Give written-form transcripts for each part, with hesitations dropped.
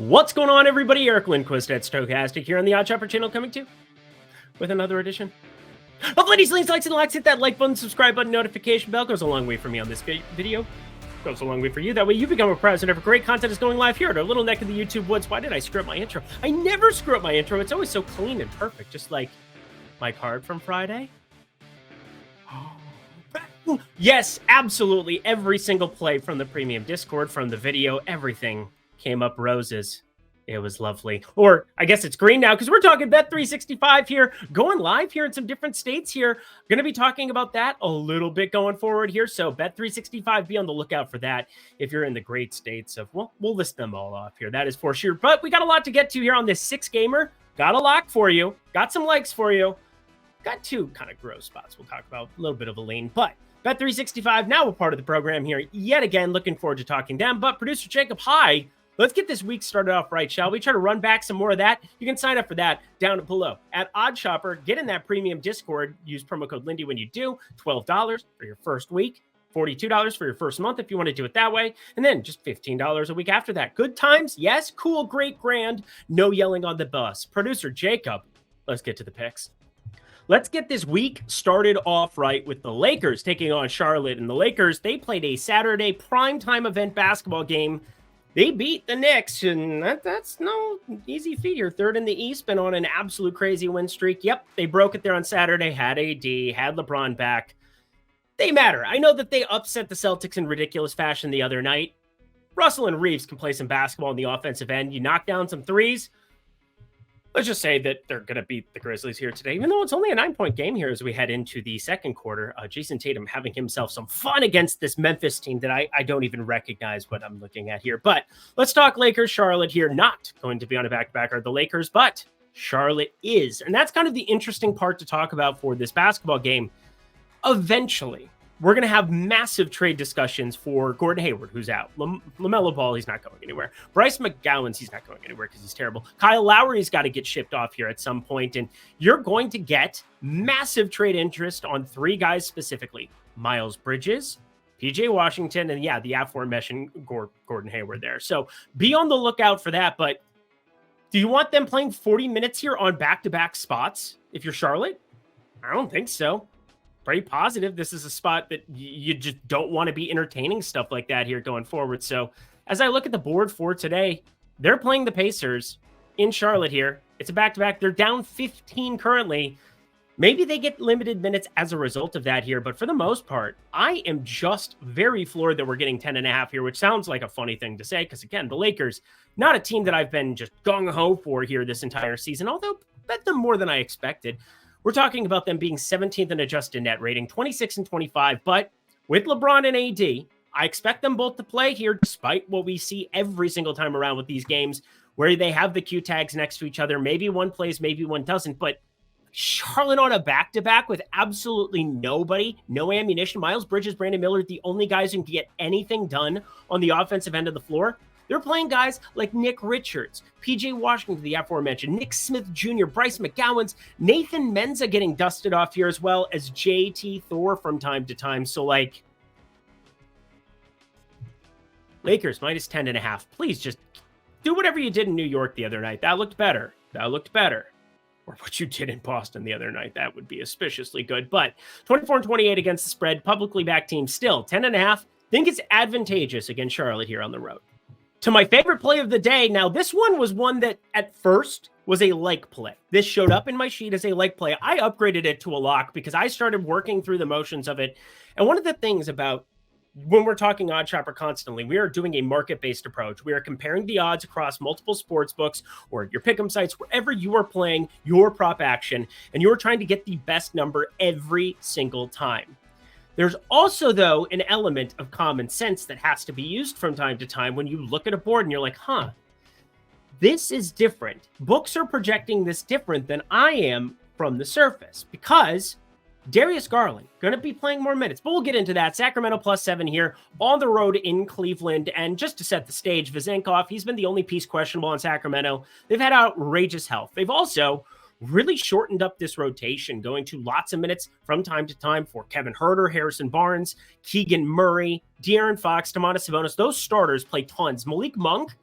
What's going on, everybody? Eric Lindquist at Stochastic here on the Odd Shopper channel, coming to you with another edition of Lindy's Links, Likes, and Likes. Hit that like button, subscribe button, notification bell. Goes a long way for me on this video. Goes a long way for you. That way you become a president of great content is going live here at our little neck of the YouTube woods. Why did I screw up my intro? I never screw up my intro. It's always so clean and perfect, just like my card from Friday. Yes, absolutely. Every single play from the premium Discord, from the video, everything came up roses. It was lovely. Or I guess it's green now because we're talking Bet365 here, going live here in some different states here. Going to be talking about that a little bit going forward here. So Bet365, be on the lookout for that if you're in the great states of, well, we'll list them all off here. That is for sure. But we got a lot to get to here on this 6-gamer. Got a lock for you. Got some likes for you. Got two kind of gross spots we'll talk about. A little bit of a lean, but Bet365 now a part of the program here yet again. Looking forward to talking to them. But producer Jacob, hi. Let's get this week started off right, shall we? Try to run back some more of that. You can sign up for that down below at Odd Shopper. Get in that premium Discord. Use promo code Lindy when you do. $12 for your first week. $42 for your first month if you want to do it that way. And then just $15 a week after that. Good times? Yes. Cool, great, grand. No yelling on the bus. Producer Jacob, let's get to the picks. Let's get this week started off right with the Lakers taking on Charlotte. And the Lakers, they played a Saturday primetime event basketball game. They beat the Knicks, and that's no easy feat here. Third in the East, been on an absolute crazy win streak. Yep, they broke it there on Saturday, had AD, had LeBron back. They matter. I know that they upset the Celtics in ridiculous fashion the other night. Russell and Reeves can play some basketball on the offensive end. You knock down some threes. Let's just say that they're going to beat the Grizzlies here today, even though it's only a 9-point game here as we head into the second quarter. Jason Tatum having himself some fun against this Memphis team that I don't even recognize what I'm looking at here. But let's talk Lakers. Charlotte here, not going to be on a back-to-back are the Lakers, but Charlotte is. And that's kind of the interesting part to talk about for this basketball game. Eventually, we're going to have massive trade discussions for Gordon Hayward, who's out. LaMelo Ball, he's not going anywhere. Bryce McGowan's, he's not going anywhere because he's terrible. Kyle Lowry's got to get shipped off here at some point, and you're going to get massive trade interest on three guys specifically. Miles Bridges, PJ Washington, and yeah, the aforementioned Gordon Hayward there. So be on the lookout for that, but do you want them playing 40 minutes here on back-to-back spots if you're Charlotte? I don't think so. Pretty positive this is a spot that you just don't want to be entertaining stuff like that here going forward. So as I look at the board for today, they're playing the Pacers in Charlotte here. It's a back-to-back. They're down 15 currently. Maybe they get limited minutes as a result of that here, but for the most part, I am just very floored that we're getting 10.5 here, which sounds like a funny thing to say because, again, the Lakers, not a team that I've been just gung-ho for here this entire season, although bet them more than I expected. We're talking about them being 17th in adjusted net rating, 26 and 25. But with LeBron and AD, I expect them both to play here, despite what we see every single time around with these games, where they have the Q tags next to each other. Maybe one plays, maybe one doesn't. But Charlotte on a back-to-back with absolutely nobody, no ammunition. Miles Bridges, Brandon Miller, the only guys who can get anything done on the offensive end of the floor. They're playing guys like Nick Richards, PJ Washington, the aforementioned, Nick Smith Jr., Bryce McGowan's, Nathan Menza getting dusted off here as well as JT Thor from time to time. So, like, Lakers minus 10.5. Please just do whatever you did in New York the other night. That looked better. That looked better. Or what you did in Boston the other night. That would be auspiciously good. But 24 and 28 against the spread. Publicly backed team still 10.5. Think it's advantageous against Charlotte here on the road. To my favorite play of the day. Now, this one was one that at first was a like play. This showed up in my sheet as a like play. I upgraded it to a lock because I started working through the motions of it. And one of the things about when we're talking Odd Shopper constantly, we are doing a market-based approach. We are comparing the odds across multiple sports books or your pick'em sites, wherever you are playing your prop action, and you're trying to get the best number every single time. There's also, though, an element of common sense that has to be used from time to time when you look at a board and you're like, this is different. Books are projecting this different than I am from the surface because Darius Garland going to be playing more minutes, but we'll get into that. Sacramento +7 here on the road in Cleveland. And just to set the stage, Vezenkov, he's been the only piece questionable in Sacramento. They've had outrageous health. They've also really shortened up this rotation, going to lots of minutes from time to time for Kevin Huerter, Harrison Barnes, Keegan Murray, De'Aaron Fox, Domantas Sabonis. Those starters play tons. Malik Monk,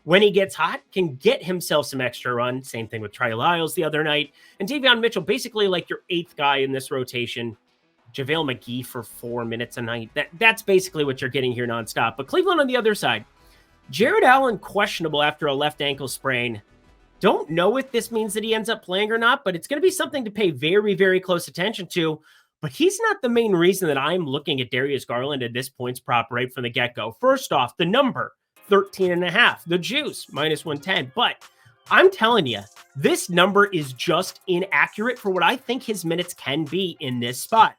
when he gets hot, can get himself some extra run. Same thing with Trey Lyles the other night. And Davion Mitchell, basically like your 8th guy in this rotation. JaVale McGee for 4 minutes a night. That's basically what you're getting here nonstop. But Cleveland on the other side, Jared Allen questionable after a left ankle sprain. Don't know if this means that he ends up playing or not, but it's going to be something to pay very, very close attention to. But he's not the main reason that I'm looking at Darius Garland at this points prop right from the get-go. First off, the number, 13.5. The juice, -110. But I'm telling you, this number is just inaccurate for what I think his minutes can be in this spot.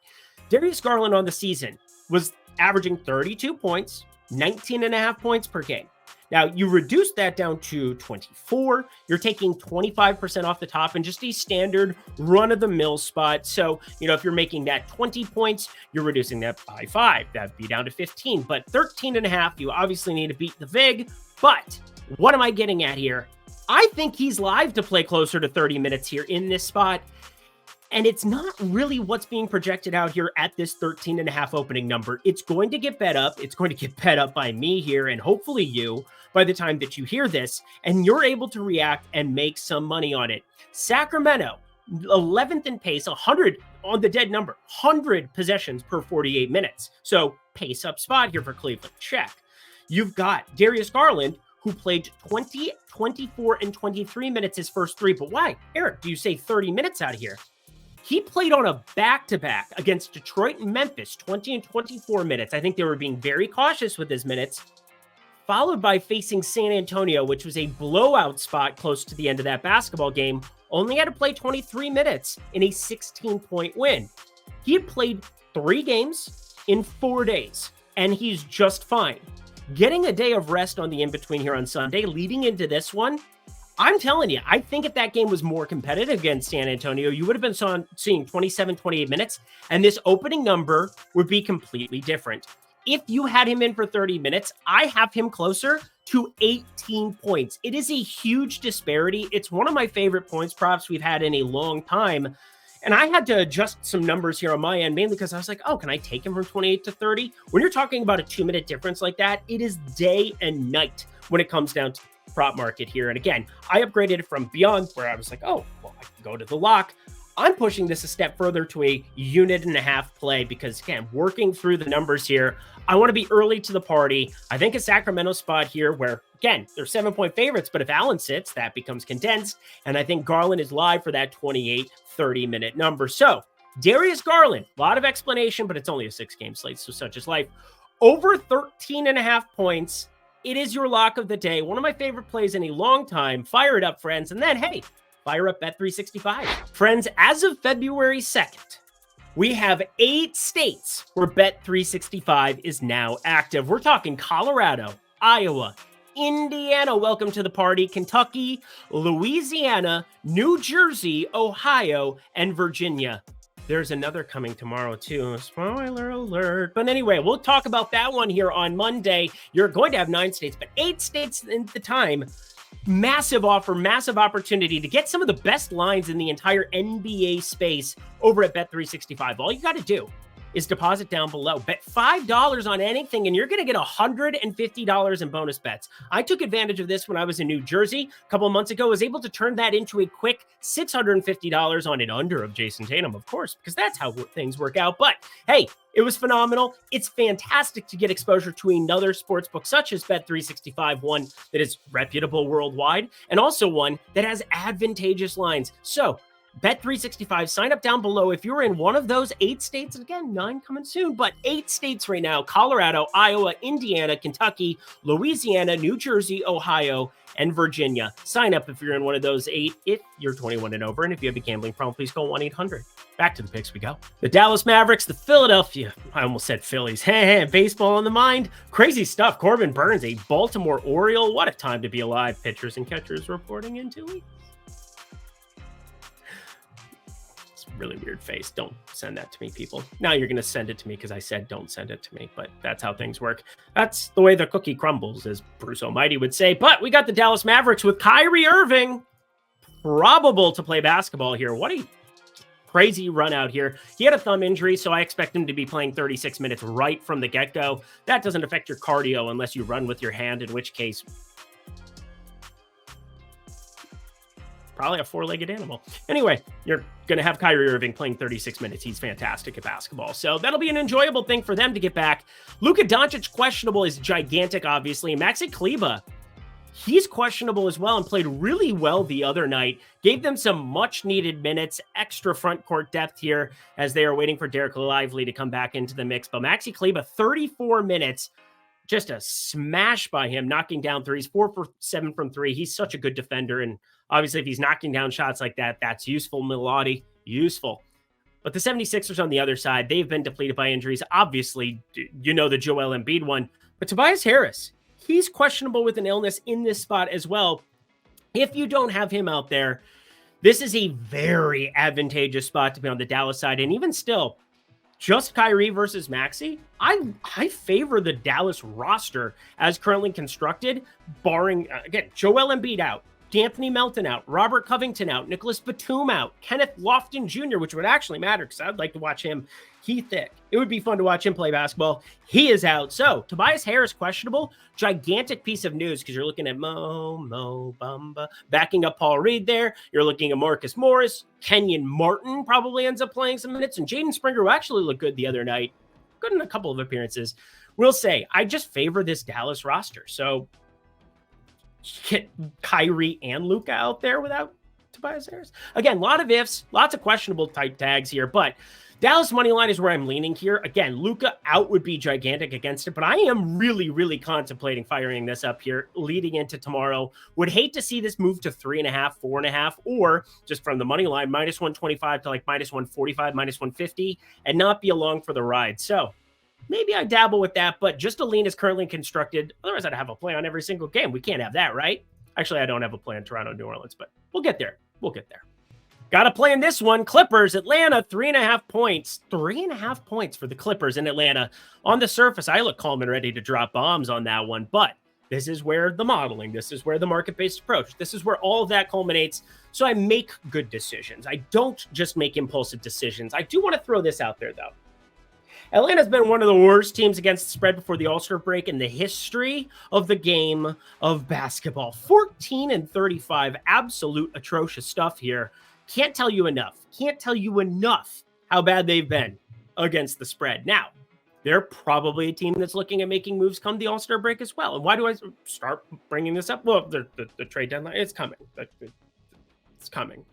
Darius Garland on the season was averaging 32 points, 19.5 points per game. Now, you reduce that down to 24. You're taking 25% off the top in just a standard run-of-the-mill spot. So, if you're making that 20 points, you're reducing that by 5. That'd be down to 15. But 13.5, you obviously need to beat the VIG. But what am I getting at here? I think he's live to play closer to 30 minutes here in this spot. And it's not really what's being projected out here at this 13.5 opening number. It's going to get bet up. It's going to get bet up by me here and hopefully you by the time that you hear this and you're able to react and make some money on it. Sacramento, 11th in pace, 100 on the dead number, 100 possessions per 48 minutes. So pace up spot here for Cleveland. Check. You've got Darius Garland, who played 20, 24, and 23 minutes his first 3. But why? Eric, do you say 30 minutes out of here? He played on a back-to-back against Detroit and Memphis, 20 and 24 minutes. I think they were being very cautious with his minutes, followed by facing San Antonio, which was a blowout spot close to the end of that basketball game. Only had to play 23 minutes in a 16-point win. He had played 3 games in 4 days, and he's just fine. Getting a day of rest on the in-between here on Sunday, leading into this one, I'm telling you, I think if that game was more competitive against San Antonio, you would have been seeing 27, 28 minutes, and this opening number would be completely different. If you had him in for 30 minutes, I have him closer to 18 points. It is a huge disparity. It's one of my favorite points props we've had in a long time. And I had to adjust some numbers here on my end, mainly because I was like, oh, can I take him from 28 to 30? When you're talking about a 2-minute difference like that, it is day and night when it comes down to prop market here. And again, I upgraded it from beyond where I was like, oh, well, I can go to the lock. I'm pushing this a step further to a 1.5 play because, again, working through the numbers here, I want to be early to the party. I think a Sacramento spot here where, again, they're 7-point favorites, but if Allen sits, that becomes condensed. And I think Garland is live for that 28, 30-minute number. So Darius Garland, a lot of explanation, but it's only a 6-game slate, so such is life. Over 13.5 points. It is your lock of the day. One of my favorite plays in a long time. Fire it up, friends. And then, hey, fire up Bet365. Friends, as of February 2nd, we have 8 states where Bet365 is now active. We're talking Colorado, Iowa, Indiana, welcome to the party, Kentucky, Louisiana, New Jersey, Ohio, and Virginia. There's another coming tomorrow, too. Spoiler alert. But anyway, we'll talk about that one here on Monday. You're going to have 9 states, but 8 states at the time. Massive offer, massive opportunity to get some of the best lines in the entire NBA space over at Bet365. All you got to do is deposit down below. Bet $5 on anything, and you're going to get $150 in bonus bets. I took advantage of this when I was in New Jersey a couple of months ago. I was able to turn that into a quick $650 on an under of Jason Tatum, of course, because that's how things work out. But hey, it was phenomenal. It's fantastic to get exposure to another sportsbook such as Bet365, one that is reputable worldwide, and also one that has advantageous lines. So Bet365, sign up down below if you're in one of those 8 states. And again, 9 coming soon, but 8 states right now: Colorado, Iowa, Indiana, Kentucky, Louisiana, New Jersey, Ohio, and Virginia. Sign up if you're in one of those 8 if you're 21 and over. And if you have a gambling problem, please call 1-800. Back to the picks we go. The Dallas Mavericks, the Philadelphia, I almost said Phillies. Baseball on the mind. Crazy stuff. Corbin Burns, a Baltimore Oriole. What a time to be alive. Pitchers and catchers reporting in 2 weeks. Really weird face. Don't send that to me, people. Now you're going to send it to me because I said don't send it to me, but that's how things work. That's the way the cookie crumbles, as Bruce Almighty would say. But we got the Dallas Mavericks with Kyrie Irving probable to play basketball here. What a crazy run out here. He had a thumb injury, so I expect him to be playing 36 minutes right from the get-go. That doesn't affect your cardio unless you run with your hand, in which case probably a four-legged animal. Anyway, you're going to have Kyrie Irving playing 36 minutes. He's fantastic at basketball. So that'll be an enjoyable thing for them to get back. Luka Doncic questionable is gigantic, obviously. Maxi Kleber, he's questionable as well and played really well the other night. Gave them some much-needed minutes, extra front court depth here as they are waiting for Derek Lively to come back into the mix. But Maxi Kleber, 34 minutes, just a smash by him, knocking down threes, 4 for 7 from 3. He's such a good defender, and obviously if he's knocking down shots like that, that's useful, Milwaukee, useful. But the 76ers on the other side, they've been depleted by injuries. Obviously, you know the Joel Embiid one, but Tobias Harris, he's questionable with an illness in this spot as well. If you don't have him out there, this is a very advantageous spot to be on the Dallas side, and even still, just Kyrie versus Maxey, I favor the Dallas roster as currently constructed, barring, again, Joel Embiid out, D'Anthony Melton out, Robert Covington out, Nicholas Batum out, Kenneth Lofton Jr., which would actually matter because I'd like to watch him. Heath Thick. It would be fun to watch him play basketball. He is out. So Tobias Harris questionable. Gigantic piece of news because you're looking at Mo Bamba backing up Paul Reed there. You're looking at Marcus Morris. Kenyon Martin probably ends up playing some minutes. And Jaden Springer, who actually looked good the other night, good in a couple of appearances, will say, I just favor this Dallas roster. So get Kyrie and Luka out there without Tobias Harris. Again, a lot of ifs, lots of questionable type tags here, but Dallas money line is where I'm leaning here. Again, Luka out would be gigantic against it, but I am really contemplating firing this up here leading into tomorrow. Would hate to see this move to 3.5, 4.5, or just from the money line, minus 125 to like minus 145, minus 150, and not be along for the ride. So maybe I dabble with that, but just a lean is currently constructed. Otherwise, I'd have a play on every single game. We can't have that, right? Actually, I don't have a play on Toronto, New Orleans, but we'll get there. We'll get there. Got to play in this one. Clippers, Atlanta, 3.5 points. 3.5 points for the Clippers in Atlanta. On the surface, I look calm and ready to drop bombs on that one, but this is where the modeling, this is where the market-based approach, this is where all of that culminates. So I make good decisions. I don't just make impulsive decisions. I do want to throw this out there, though. Atlanta's been one of the worst teams against the spread before the All-Star break in the history of the game of basketball. 14-35, absolute atrocious stuff here. Can't tell you enough. Can't tell you enough how bad they've been against the spread. Now, they're probably a team that's looking at making moves come the All-Star break as well. And why do I start bringing this up? Well, the trade deadline, it's coming. It's coming.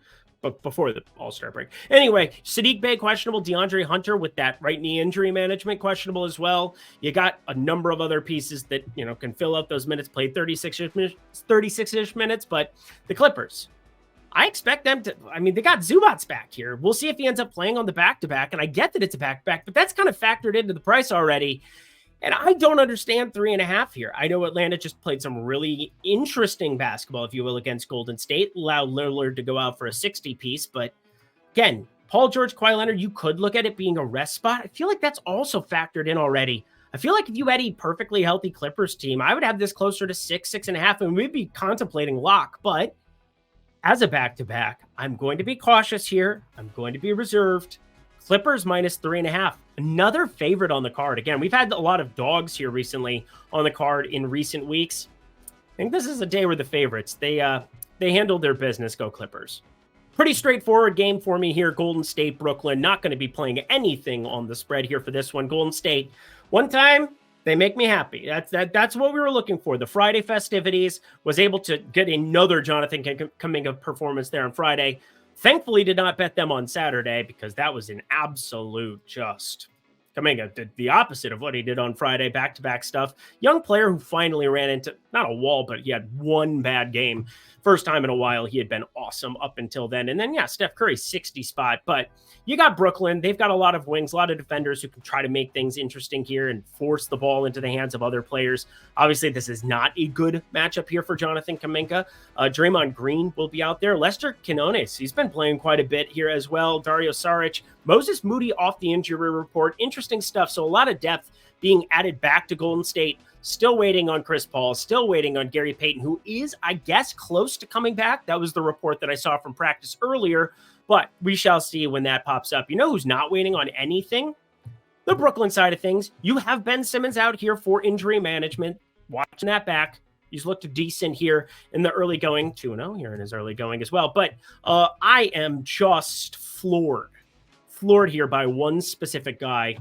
But before the All-Star break. Anyway, Sadiq Bey questionable, DeAndre Hunter with that right knee injury management questionable as well. You got a number of other pieces that, you know, can fill out those minutes, played 36-ish minutes, but the Clippers, I expect them to, I mean, they got Zubats back here. We'll see if he ends up playing on the back-to-back, and I get that it's a back-to-back, but that's kind of factored into the price already. And I don't understand 3.5 here. I know Atlanta just played some really interesting basketball, if you will, against Golden State. Allowed Lillard to go out for a 60 piece. But again, Paul George, Kawhi Leonard, you could look at it being a rest spot. I feel like that's also factored in already. I feel like if you had a perfectly healthy Clippers team, I would have this closer to 6.5, and we'd be contemplating lock. But as a back-to-back, I'm going to be cautious here. I'm going to be reserved. Clippers minus 3.5. Another favorite on the card. Again, we've had a lot of dogs here recently on the card in recent weeks. I think this is a day where the favorites, they handled their business. Go Clippers. Pretty straightforward game for me here. Golden State, Brooklyn. Not going to be playing anything on the spread here for this one. Golden State, one time, they make me happy. That's what we were looking for. The Friday festivities, was able to get another Jonathan Kuminga performance there on Friday. Thankfully, did not bet them on Saturday because that was an absolute just Kuminga did the opposite of what he did on Friday, back-to-back stuff. Young player who finally ran into, not a wall, but he had one bad game. First time in a while, he had been awesome up until then. And then, yeah, Steph Curry, 60 spot. But you got Brooklyn. They've got a lot of wings, a lot of defenders who can try to make things interesting here and force the ball into the hands of other players. Obviously, this is not a good matchup here for Jonathan Kuminga. Draymond Green will be out there. Lester Quinones, he's been playing quite a bit here as well. Dario Saric, Moses Moody off the injury report. Interesting stuff. So a lot of depth being added back to Golden State. Still waiting on Chris Paul, still waiting on Gary Payton, who is, I guess, close to coming back. That was the report that I saw from practice earlier, but we shall see when that pops up. You know who's not waiting on anything? The Brooklyn side of things. You have Ben Simmons out here for injury management. Watching that back. He's looked decent here in the early going, 2-0 here in his early going as well. But I am just floored here by one specific guy.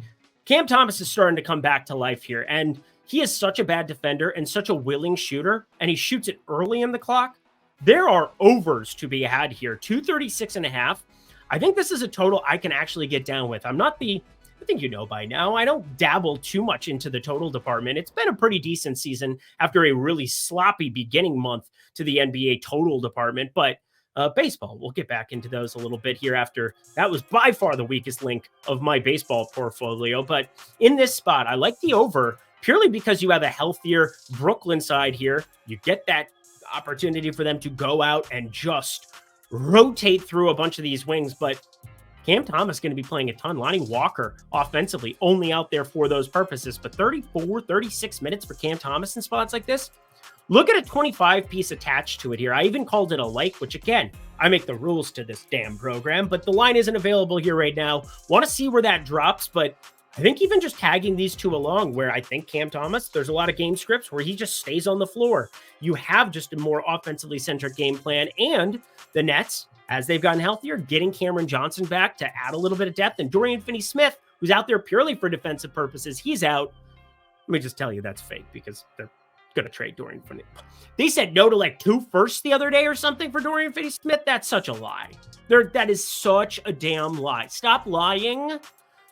Cam Thomas is starting to come back to life here, and he is such a bad defender and such a willing shooter, and he shoots it early in the clock. There are overs to be had here, 236.5. I think this is a total I can actually get down with. I'm not the, I think you know by now, I don't dabble too much into the total department. It's been a pretty decent season after a really sloppy beginning month to the NBA total department, but baseball, we'll get back into those a little bit here after. That was by far the weakest link of my baseball portfolio. But in this spot, I like the over purely because you have a healthier Brooklyn side here. You get that opportunity for them to go out and just rotate through a bunch of these wings. But Cam Thomas going to be playing a ton. Lonnie Walker offensively only out there for those purposes. But 34, 36 minutes for Cam Thomas in spots like this. Look at a 25-piece attached to it here. I even called it a like, which again, I make the rules to this damn program, but the line isn't available here right now. Want to see where that drops, but I think even just tagging these two along where I think Cam Thomas, there's a lot of game scripts where he just stays on the floor. You have just a more offensively centric game plan, and the Nets, as they've gotten healthier, getting Cameron Johnson back to add a little bit of depth, and Dorian Finney-Smith, who's out there purely for defensive purposes, he's out. Let me just tell you that's fake because they're going to trade Dorian Finney. They said no to like 2 firsts the other day or something for Dorian Finney-Smith. That's such a lie. That is such a damn lie. Stop lying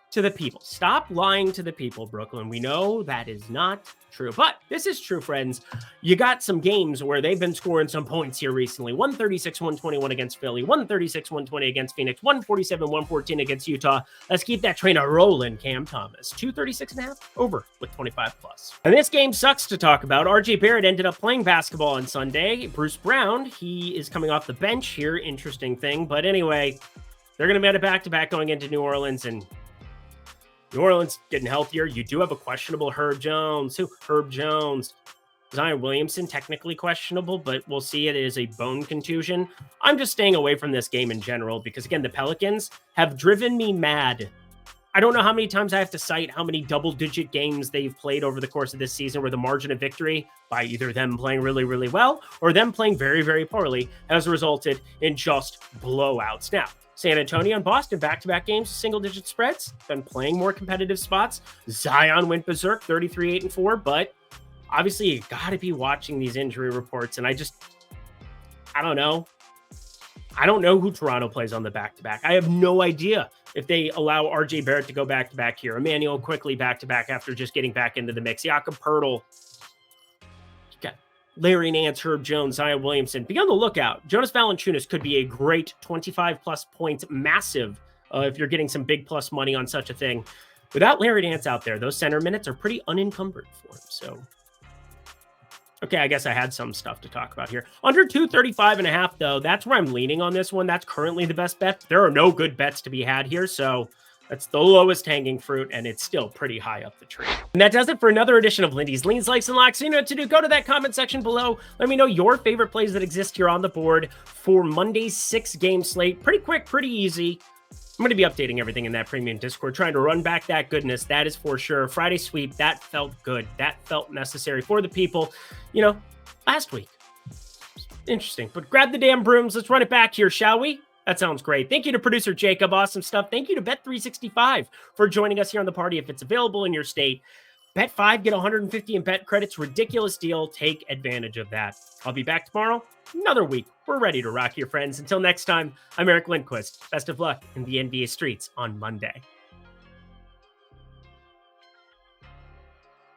to the people. Stop lying to the people, Brooklyn. We know that is not true, but this is true, friends. You got some games where they've been scoring some points here recently. 136-121 against Philly, 136-120 against Phoenix, 147-114 against Utah. Let's keep that train rolling, Cam Thomas. 236.5 over with 25 plus. And this game sucks to talk about. RJ Barrett ended up playing basketball on Sunday. Bruce Brown, he is coming off the bench here. Interesting thing. But anyway, they're going to be at a back-to-back going into New Orleans, and New Orleans getting healthier. You do have a questionable Herb Jones. Herb Jones. Zion Williamson, technically questionable, but we'll see. It is a bone contusion. I'm just staying away from this game in general because, again, the Pelicans have driven me mad. I don't know how many times I have to cite how many double-digit games they've played over the course of this season where the margin of victory by either them playing really, really well or them playing very, very poorly has resulted in just blowouts. Now, San Antonio and Boston, back-to-back games, single-digit spreads, been playing more competitive spots. Zion went berserk, 33-8-4, but obviously you got to be watching these injury reports, and I don't know. I don't know who Toronto plays on the back-to-back. I have no idea if they allow RJ Barrett to go back-to-back here. Emmanuel quickly back-to-back after just getting back into the mix. Jakob Poeltl. Larry Nance, Herb Jones, Zion Williamson. Be on the lookout. Jonas Valanciunas could be a great 25-plus points, massive, if you're getting some big plus money on such a thing. Without Larry Nance out there, those center minutes are pretty unencumbered for him. So, okay, I guess I had some stuff to talk about here. Under 235.5, though, that's where I'm leaning on this one. That's currently the best bet. There are no good bets to be had here, so that's the lowest hanging fruit, and it's still pretty high up the tree. And that does it for another edition of Lindy's Leans, Likes, and Locks. You know what to do. Go to that comment section below. Let me know your favorite plays that exist here on the board for Monday's 6-game slate. Pretty quick, pretty easy. I'm going to be updating everything in that premium Discord, trying to run back that goodness. That is for sure. Friday sweep, that felt good. That felt necessary for the people, last week. Interesting. But grab the damn brooms. Let's run it back here, shall we? That sounds great. Thank you to producer Jacob. Awesome stuff. Thank you to Bet365 for joining us here on the party. If it's available in your state, Bet5, get 150 in bet credits. Ridiculous deal. Take advantage of that. I'll be back tomorrow. Another week. We're ready to rock your friends. Until next time, I'm Eric Lindquist. Best of luck in the NBA streets on Monday.